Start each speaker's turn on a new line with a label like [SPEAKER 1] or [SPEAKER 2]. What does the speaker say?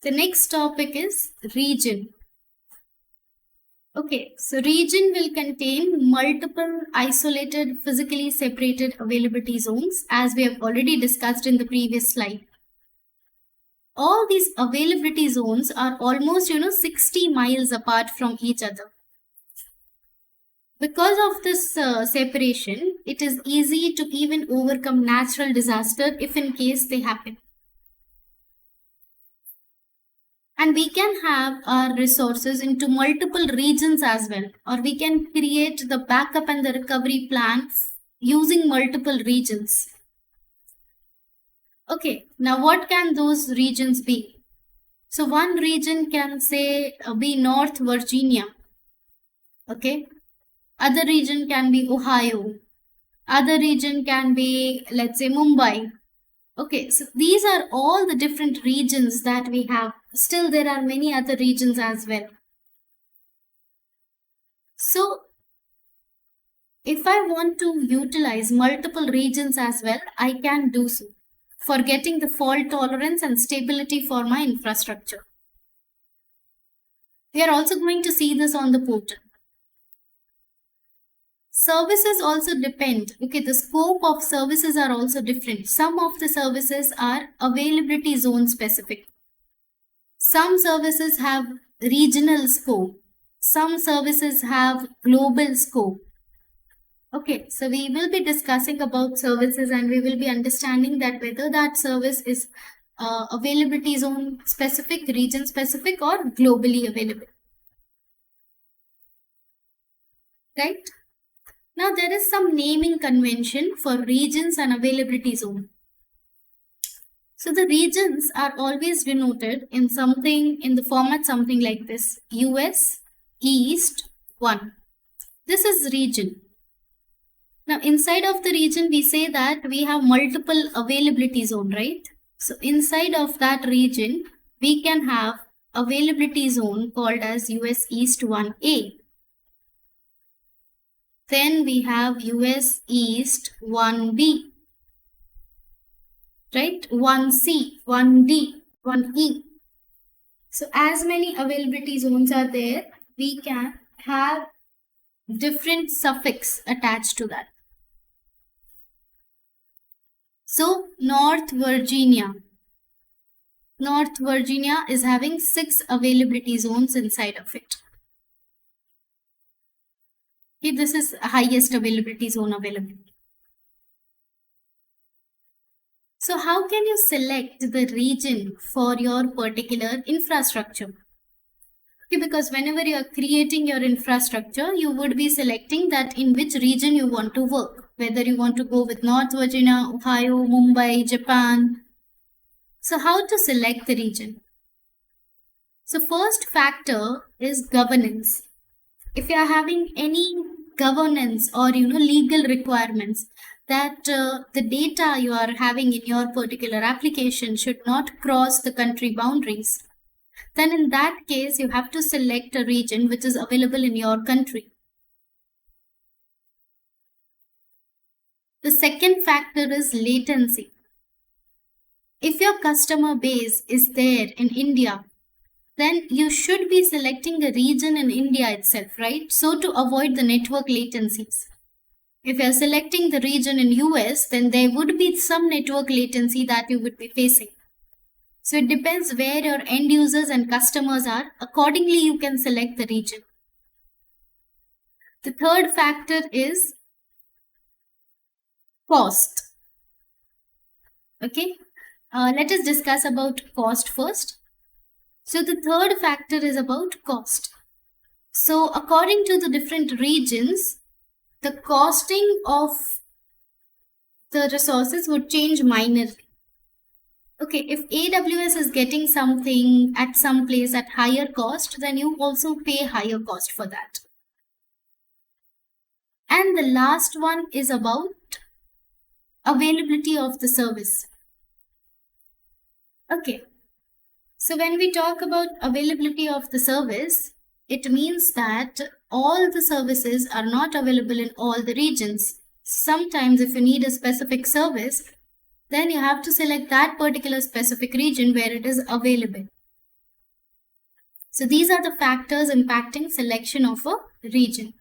[SPEAKER 1] The next topic is region. Okay, so region will contain multiple isolated, physically separated availability zones, as we have already discussed in the previous slide. All these availability zones are almost 60 miles apart from each other. Because of this separation, it is easy to even overcome natural disaster if in case they happen. And we can have our resources into multiple regions as well, or we can create the backup and the recovery plan using multiple regions. Okay, now what can those regions be? So one region can say be North Virginia. Okay, other region can be Ohio. Other region can be, let's say, Mumbai. Okay, so these are all the different regions that we have. Still, there are many other regions as well. So, if I want to utilize multiple regions as well, I can do so for getting the fault tolerance and stability for my infrastructure. We are also going to see this on the portal. Services also depend. Okay, the scope of services are also different. Some of the services are availability zone specific. Some services have regional scope. Some services have global scope. Okay, so we will be discussing about services and we will be understanding that whether that service is availability zone specific, region specific, or globally available. Right? Now there is some naming convention for regions and availability zone. So the regions are always denoted in the format something like this: US East 1. This is region. Now inside of the region we say that we have multiple availability zone, right? So inside of that region we can have availability zone called as US East 1A. Then we have US East 1B, right? 1C, 1D, 1E. So as many availability zones are there, we can have different suffix attached to that. So North Virginia is having 6 availability zones inside of it. Okay, this is highest availability zone available. So how can you select the region for your particular infrastructure? Okay, because whenever you are creating your infrastructure, you would be selecting that in which region you want to work. Whether you want to go with North Virginia, Ohio, Mumbai, Japan. So how to select the region? So first factor is governance. If you are having any governance or legal requirements that the data you are having in your particular application should not cross the country boundaries, then in that case you have to select a region which is available in your country. The second factor is latency. If your customer base is there in India, then you should be selecting a region in India itself, right? So to avoid the network latencies. If you are selecting the region in US, then there would be some network latency that you would be facing. So it depends where your end users and customers are. Accordingly, you can select the region. The third factor is cost. Okay, let us discuss about cost first. So the third factor is about cost. So according to the different regions, the costing of the resources would change minorly. Okay, if AWS is getting something at some place at higher cost, then you also pay higher cost for that. And the last one is about availability of the service. Okay, so when we talk about availability of the service, it means that all the services are not available in all the regions. Sometimes if you need a specific service, then you have to select that particular specific region where it is available. So these are the factors impacting selection of a region.